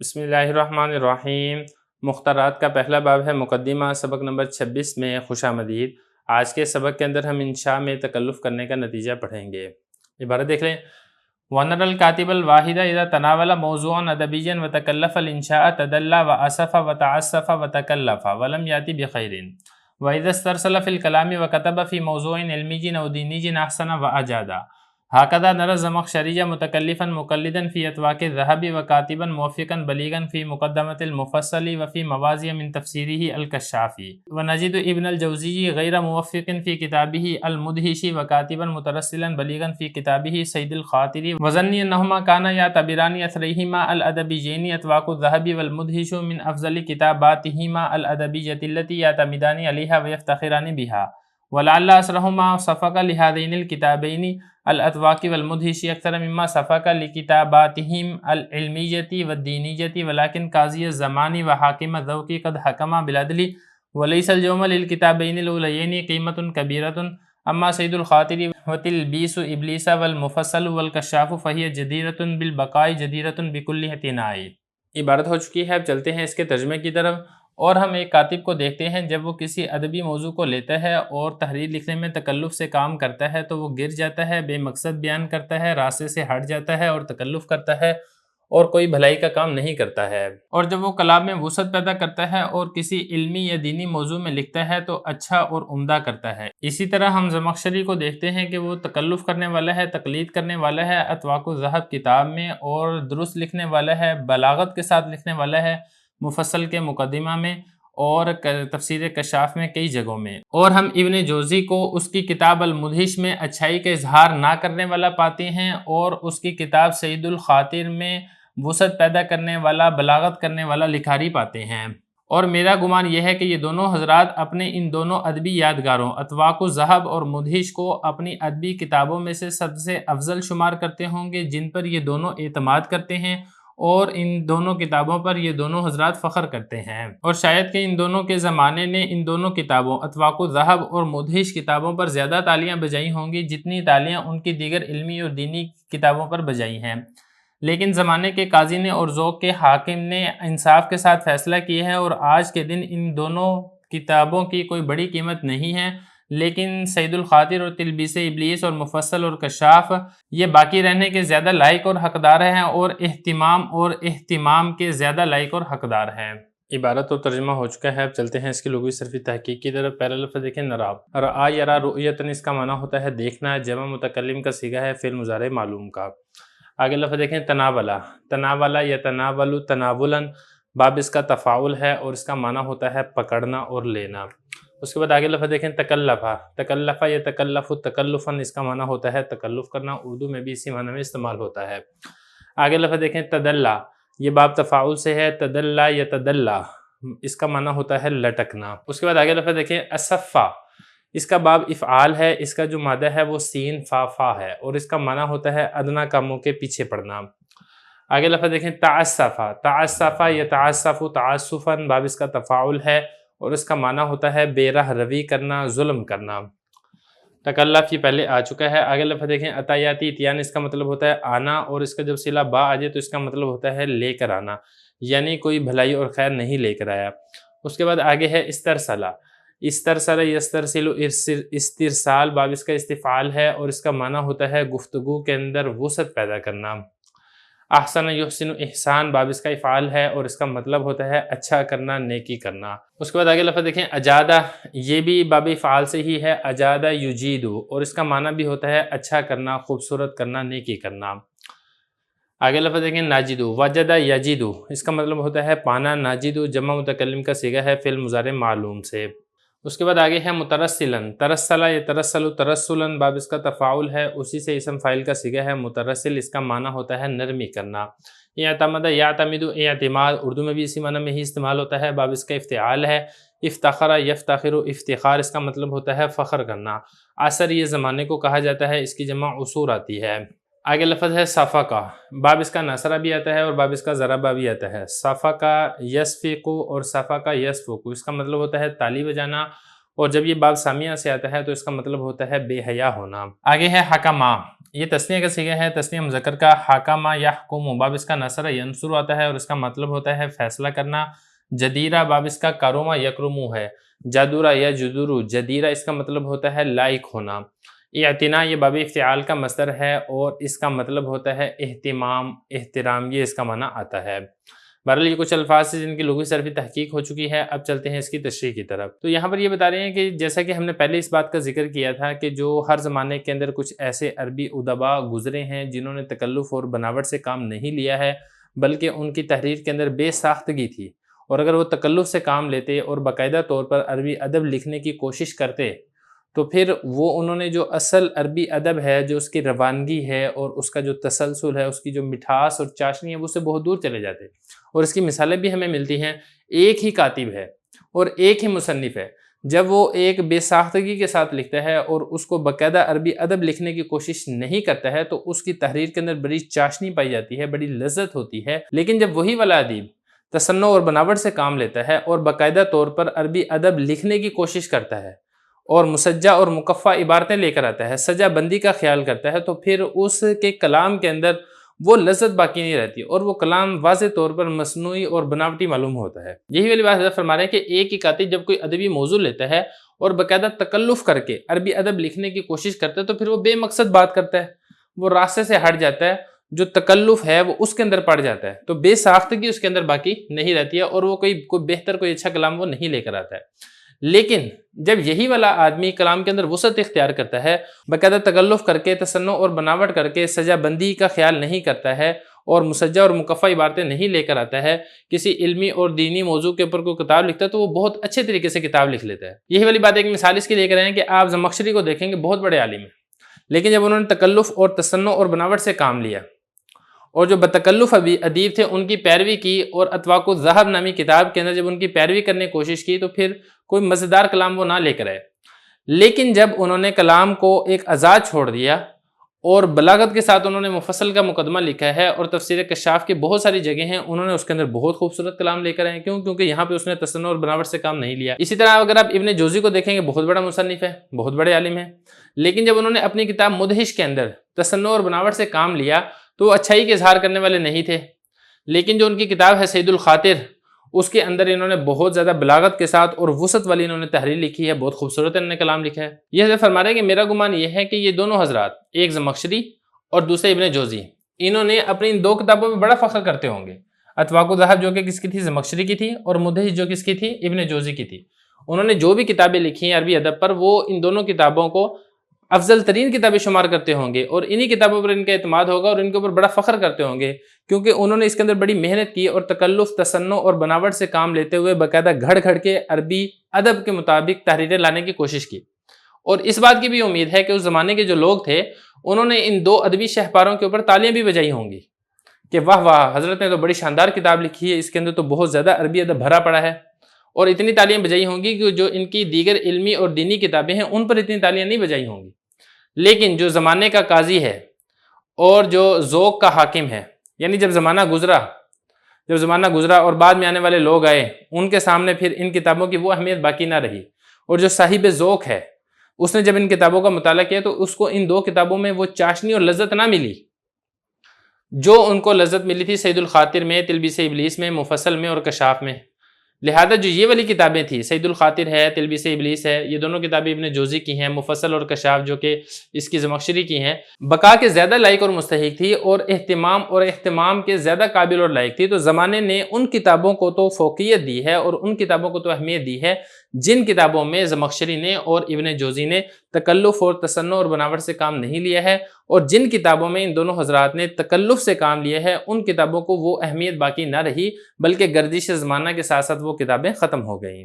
بسم اللہ الرحمن الرحیم۔ مختارات کا پہلا باب ہے مقدمہ، سبق نمبر 26 میں خوش آمدید۔ آج کے سبق کے اندر ہم انشاء میں تکلف کرنے کا نتیجہ پڑھیں گے۔ عبارت دیکھ لیں۔ وَنَرَى الْكَاتِبَ الْوَاحِدَ إِذَا تَنَاوَلَ مَوْضُوعًا أَدَبِيًّا وَتَكَلَّفَ الْإِنشَاءَ تَدَلَّى وَأَسَفَ وَتَعَسَّفَ وَتَكَلَّفَ وَلَمْ يَأْتِ بِخَيْرٍ وَإِذَا اسْتَرْسَلَ فِي الْكَلَامِ وَكَتَبَ فِي مَوْضُوعٍ عِلْمِيٍّ أَوْ دِينِيٍّ أَحْسَنَ وَأَجَادَ هكذا نرى الزمخشري متكلفا مقلدا في أطواق الذهب وكاتبا موفقا بليغا في مقدمة المفصل وفي موازي من تفسيره الكشاف، ونجد ابن الجوزي غير موفق في كتابه المدهش وكاتبا مترسلا بليغا في كتابه سيد الخاطر، وظني أنهما كانا يعتبران أثريهما الأدبيين أطواق الذهب والمدهش من أفضل كتاباتهما الأدبية التي يعتمدان عليها ويفتخران بها، ولعل أسرهما صفق لهذين الكتابين الأطواق والمدهش أكثر مما صفق لكتاباتهم العلمية والدينية، ولكن قاضي الزمان وحاكم الذوق قد حكم بالعدل، وليس اليوم للكتابين الأوليين قيمة كبيرة، أما سيد الخاطر وتلبيس إبليس والمفصل والكشاف فهي جديرة بالبقاء جديرة بكل اعتناء۔ عبارت ہو چکی ہے، اب چلتے ہیں اس کے ترجمے کی طرف، اور ہم ایک کاتب کو دیکھتے ہیں جب وہ کسی ادبی موضوع کو لیتا ہے اور تحریر لکھنے میں تکلف سے کام کرتا ہے تو وہ گر جاتا ہے، بے مقصد بیان کرتا ہے، راستے سے ہٹ جاتا ہے اور تکلف کرتا ہے اور کوئی بھلائی کا کام نہیں کرتا ہے، اور جب وہ کلام میں وسعت پیدا کرتا ہے اور کسی علمی یا دینی موضوع میں لکھتا ہے تو اچھا اور عمدہ کرتا ہے۔ اسی طرح ہم زمخشری کو دیکھتے ہیں کہ وہ تکلف کرنے والا ہے، تقلید کرنے والا ہے اطواق الذہب کتاب میں، اور درست لکھنے والا ہے، بلاغت کے ساتھ لکھنے والا ہے مفصل کے مقدمہ میں اور تفسیر کشاف میں کئی جگہوں میں، اور ہم ابن جوزی کو اس کی کتاب المدہش میں اچھائی کا اظہار نہ کرنے والا پاتے ہیں، اور اس کی کتاب سید الخاطر میں وسعت پیدا کرنے والا، بلاغت کرنے والا لکھاری پاتے ہیں۔ اور میرا گمان یہ ہے کہ یہ دونوں حضرات اپنے ان دونوں ادبی یادگاروں اطواق الذہب اور مدہش کو اپنی ادبی کتابوں میں سے سب سے افضل شمار کرتے ہوں گے، جن پر یہ دونوں اعتماد کرتے ہیں، اور ان دونوں کتابوں پر یہ دونوں حضرات فخر کرتے ہیں، اور شاید کہ ان دونوں کے زمانے نے ان دونوں کتابوں اطواق الذہب اور مدہش کتابوں پر زیادہ تالیاں بجائی ہوں گی جتنی تالیاں ان کی دیگر علمی اور دینی کتابوں پر بجائی ہیں، لیکن زمانے کے قاضی نے اور ذوق کے حاکم نے انصاف کے ساتھ فیصلہ کیا ہے، اور آج کے دن ان دونوں کتابوں کی کوئی بڑی قیمت نہیں ہے، لیکن سید الخاطر اور تلبیس ابلیس اور مفصل اور کشاف یہ باقی رہنے کے زیادہ لائق اور حقدار ہیں، اور اہتمام کے زیادہ لائق اور حقدار ہیں۔ عبارت اور ترجمہ ہو چکا ہے، اب چلتے ہیں اس کی لغوی صرفی تحقیق کی طرف۔ پہلا لفظ دیکھیں نراب، رعا یرا رؤیتن، اس کا معنی ہوتا ہے دیکھنا، جمع متکلم کا صیغہ ہے فعل مضارع معلوم کا۔ آگے لفظ دیکھیں تناولا، تناولا یتناول تناولاً، باب اس کا تفاعل ہے اور اس کا معنی ہوتا ہے پکڑنا اور لینا۔ اس کے بعد آگے لفظ دیکھیں تکلفہ، تکلفہ یتکلف تکلفاً، اس کا معنی ہوتا ہے تکلف کرنا، اردو میں بھی اسی معنی میں استعمال ہوتا ہے۔ آگے لفظ دیکھیں تدلّا، یہ باب تفاعل سے ہے، تدلّا یتدلّا، اس کا معنی ہوتا ہے لٹکنا۔ اس کے بعد آگے لفظ دیکھیں اصفّا، اس کا باب افعال ہے، اس کا جو مادہ ہے وہ سین فا فا ہے، اور اس کا معنی ہوتا ہے ادنا کاموں کے پیچھے پڑنا۔ آگے لفظ دیکھیں تعسفہ، تعسفہ یتعسف تعسفاً، باب اس کا تفاعل ہے اور اس کا معنی ہوتا ہے بے راہ روی کرنا، ظلم کرنا۔ تکلف یہ پہلے آ چکا ہے۔ آگے لفظ دیکھیں عطایاتی اتیان، اس کا مطلب ہوتا ہے آنا، اور اس کا جب صلہ با آ جائے تو اس کا مطلب ہوتا ہے لے کر آنا، یعنی کوئی بھلائی اور خیر نہیں لے کر آیا۔ اس کے بعد آگے ہے استرسلہ، استرسل یسترسل استرسال، باب اس کا استفعال ہے اور اس کا معنی ہوتا ہے گفتگو کے اندر وسعت پیدا کرنا۔ احسن یحسن احسان، باب اس کا افعال ہے اور اس کا مطلب ہوتا ہے اچھا کرنا، نیکی کرنا۔ اس کے بعد آگے لفظ دیکھیں اجادہ، یہ بھی باب افعال سے ہی ہے، اجادہ یجیدو، اور اس کا معنی بھی ہوتا ہے اچھا کرنا، خوبصورت کرنا، نیکی کرنا۔ آگے لفظ دیکھیں ناجدو، وجدہ یجدو، اس کا مطلب ہوتا ہے پانا، ناجدو جمع متکلم کا صیغہ ہے فعل مضارع معلوم سے۔ اس کے بعد آگے ہے مترسلاً، ترسلا یترسل ترسلاً، باب اس کا تفاعل ہے، اسی سے اسم فاعل کا صیغہ ہے مترسل، اس کا معنی ہوتا ہے نرمی کرنا۔ اعتمد یعتمد، اعتماد اردو میں بھی اسی معنی میں ہی استعمال ہوتا ہے، باب اس کا افتعال ہے۔ افتخر یفتخر، افتخار اس کا مطلب ہوتا ہے فخر کرنا۔ عصر یہ زمانے کو کہا جاتا ہے، اس کی جمع عصور آتی ہے۔ آگے لفظ ہے صفقہ، باب اس کا نصرہ بھی آتا ہے اور باب اس کا ضربہ بھی آتا ہے۔ صفقہ یصفقو اور صفقہ یصفقو، اس کا مطلب ہوتا ہے تالی بجانا، اور جب یہ باب سامیہ سے آتا ہے تو اس کا مطلب ہوتا ہے بے حیا ہونا۔ آگے ہے حکما، یہ تسنیہ کا صیغہ ہے، تسنیہ مذکر کا حاکمہ یحکم، باب اس کا نصر ینصر آتا ہے اور اس کا مطلب ہوتا ہے فیصلہ کرنا۔ جدیرہ باب اس کا کرمہ یکرمو ہے، جدورہ یا جدورو، جدیرہ اس کا مطلب ہوتا ہے لائق ہونا۔ اعتنا یہ باب افتعال کا مصدر ہے اور اس کا مطلب ہوتا ہے اہتمام، احترام، یہ اس کا معنی آتا ہے۔ بہرحال یہ کچھ الفاظ سے جن کی لغوی صرفی تحقیق ہو چکی ہے، اب چلتے ہیں اس کی تشریح کی طرف۔ تو یہاں پر یہ بتا رہے ہیں کہ جیسا کہ ہم نے پہلے اس بات کا ذکر کیا تھا کہ جو ہر زمانے کے اندر کچھ ایسے عربی ادبا گزرے ہیں جنہوں نے تکلف اور بناوٹ سے کام نہیں لیا ہے، بلکہ ان کی تحریر کے اندر بے ساختگی تھی، اور اگر وہ تکلف سے کام لیتے اور باقاعدہ طور پر عربی ادب لکھنے کی کوشش کرتے تو پھر وہ انہوں نے جو اصل عربی ادب ہے، جو اس کی روانگی ہے اور اس کا جو تسلسل ہے، اس کی جو مٹھاس اور چاشنی ہے، وہ سے بہت دور چلے جاتے۔ اور اس کی مثالیں بھی ہمیں ملتی ہیں۔ ایک ہی کاتب ہے اور ایک ہی مصنف ہے، جب وہ ایک بے ساختگی کے ساتھ لکھتا ہے اور اس کو باقاعدہ عربی ادب لکھنے کی کوشش نہیں کرتا ہے تو اس کی تحریر کے اندر بڑی چاشنی پائی جاتی ہے، بڑی لذت ہوتی ہے۔ لیکن جب وہی والا ادیب تصنع اور بناوٹ سے کام لیتا ہے اور باقاعدہ طور پر عربی ادب لکھنے کی کوشش کرتا ہے اور مسجع اور مکفہ عبارتیں لے کر آتا ہے، سجا بندی کا خیال کرتا ہے، تو پھر اس کے کلام کے اندر وہ لذت باقی نہیں رہتی اور وہ کلام واضح طور پر مصنوعی اور بناوٹی معلوم ہوتا ہے۔ یہی والی بات حضرت فرما رہے ہیں کہ ایک ہی کاتب جب کوئی ادبی موضوع لیتا ہے اور باقاعدہ تکلف کر کے عربی ادب لکھنے کی کوشش کرتا ہے تو پھر وہ بے مقصد بات کرتا ہے، وہ راستے سے ہٹ جاتا ہے، جو تکلف ہے وہ اس کے اندر پڑ جاتا ہے، تو بے ساختگی اس کے اندر باقی نہیں رہتی ہے اور وہ کوئی بہتر کوئی اچھا کلام وہ نہیں لے کر آتا ہے۔ لیکن جب یہی والا آدمی کلام کے اندر وسعت اختیار کرتا ہے، باقاعدہ تکلف کر کے تصنع اور بناوٹ کر کے سجا بندی کا خیال نہیں کرتا ہے اور مسجع اور مکفہ عبارتیں نہیں لے کر آتا ہے، کسی علمی اور دینی موضوع کے اوپر کوئی کتاب لکھتا ہے تو وہ بہت اچھے طریقے سے کتاب لکھ لیتا ہے۔ یہی والی بات ایک مثال اس کی لے کر آئے ہیں کہ آپ زمخشری کو دیکھیں گے، بہت بڑے عالم ہیں، لیکن جب انہوں نے تکلف اور تصنع اور بناوٹ سے کام لیا اور جو بتکلف ادیب تھے ان کی پیروی کی اور اطواق الذہب نامی کتاب کے اندر جب ان کی پیروی کرنے کی کوشش کی تو پھر کوئی مزیدار کلام وہ نہ لے کر آئے۔ لیکن جب انہوں نے کلام کو ایک آزاد چھوڑ دیا اور بلاغت کے ساتھ انہوں نے مفصل کا مقدمہ لکھا ہے اور تفسیر کشاف کی بہت ساری جگہ ہیں، انہوں نے اس کے اندر بہت خوبصورت کلام لے کر آئے۔ کیوں؟ کیونکہ یہاں پہ اس نے تصنع اور بناوٹ سے کام نہیں لیا۔ اسی طرح اگر آپ ابن جوزی کو دیکھیں گے، بہت بڑا مصنف ہے، بہت بڑے عالم ہے، لیکن جب انہوں نے اپنی کتاب مدہش کے اندر تصنع اور بناوٹ سے کام لیا تو وہ اچھائی کے اظہار کرنے والے نہیں تھے۔ لیکن جو ان کی کتاب ہے سید الخاطر، اس کے اندر انہوں نے بہت زیادہ بلاغت کے ساتھ اور وسعت والی انہوں نے تحریر لکھی ہے، بہت خوبصورت انہوں نے کلام لکھا ہے۔ یہ حضرت فرما رہے ہیں کہ میرا گمان یہ ہے کہ یہ دونوں حضرات، ایک زمخشری اور دوسرے ابن جوزی، انہوں نے اپنی ان دو کتابوں میں بڑا فخر کرتے ہوں گے۔ اطواق الذہب جو کہ کس کی تھی؟ زمخشری کی تھی، اور مدہش جو کس کی تھی؟ ابن جوزی کی تھی۔ انہوں نے جو بھی کتابیں لکھی ہیں عربی ادب پر، وہ ان دونوں کتابوں کو افضل ترین کتابیں شمار کرتے ہوں گے اور انہی کتابوں پر ان کا اعتماد ہوگا اور ان کے اوپر بڑا فخر کرتے ہوں گے، کیونکہ انہوں نے اس کے اندر بڑی محنت کی اور تکلف، تصنع اور بناوٹ سے کام لیتے ہوئے باقاعدہ گھڑ گھڑ کے عربی ادب کے مطابق تحریریں لانے کی کوشش کی۔ اور اس بات کی بھی امید ہے کہ اس زمانے کے جو لوگ تھے انہوں نے ان دو ادبی شہپاروں کے اوپر تالیاں بھی بجائی ہوں گی کہ واہ واہ، حضرت نے تو بڑی شاندار کتاب لکھی ہے، اس کے اندر تو بہت زیادہ عربی ادب بھرا پڑا ہے۔ اور اتنی تالیاں بجائی ہوں گی کہ جو ان کی دیگر علمی اور دینی کتابیں ہیں ان پر اتنی تالیاں نہیں بجائی ہوں گی۔ لیکن جو زمانے کا قاضی ہے اور جو ذوق کا حاکم ہے، یعنی جب زمانہ گزرا اور بعد میں آنے والے لوگ آئے، ان کے سامنے پھر ان کتابوں کی وہ اہمیت باقی نہ رہی، اور جو صاحب ذوق ہے اس نے جب ان کتابوں کا مطالعہ کیا تو اس کو ان دو کتابوں میں وہ چاشنی اور لذت نہ ملی جو ان کو لذت ملی تھی سید الخاطر میں، تلبیس ابلیس میں، مفصل میں اور کشاف میں۔ لہذا جو یہ والی کتابیں تھیں، سید الخاطر ہے، تلبیس ابلیس ہے، یہ دونوں کتابیں ابن جوزی کی ہیں، مفصل اور کشاف جو کہ اس کی زمخشری کی ہیں، بقا کے زیادہ لائق اور مستحق تھی اور اہتمام کے زیادہ قابل اور لائق تھی۔ تو زمانے نے ان کتابوں کو تو فوقیت دی ہے اور ان کتابوں کو تو اہمیت دی ہے جن کتابوں میں زمخشری نے اور ابن جوزی نے تکلف اور تصنع اور بناوٹ سے کام نہیں لیا ہے، اور جن کتابوں میں ان دونوں حضرات نے تکلف سے کام لیا ہے ان کتابوں کو وہ اہمیت باقی نہ رہی، بلکہ گردش زمانہ کے ساتھ ساتھ وہ کتابیں ختم ہو گئیں۔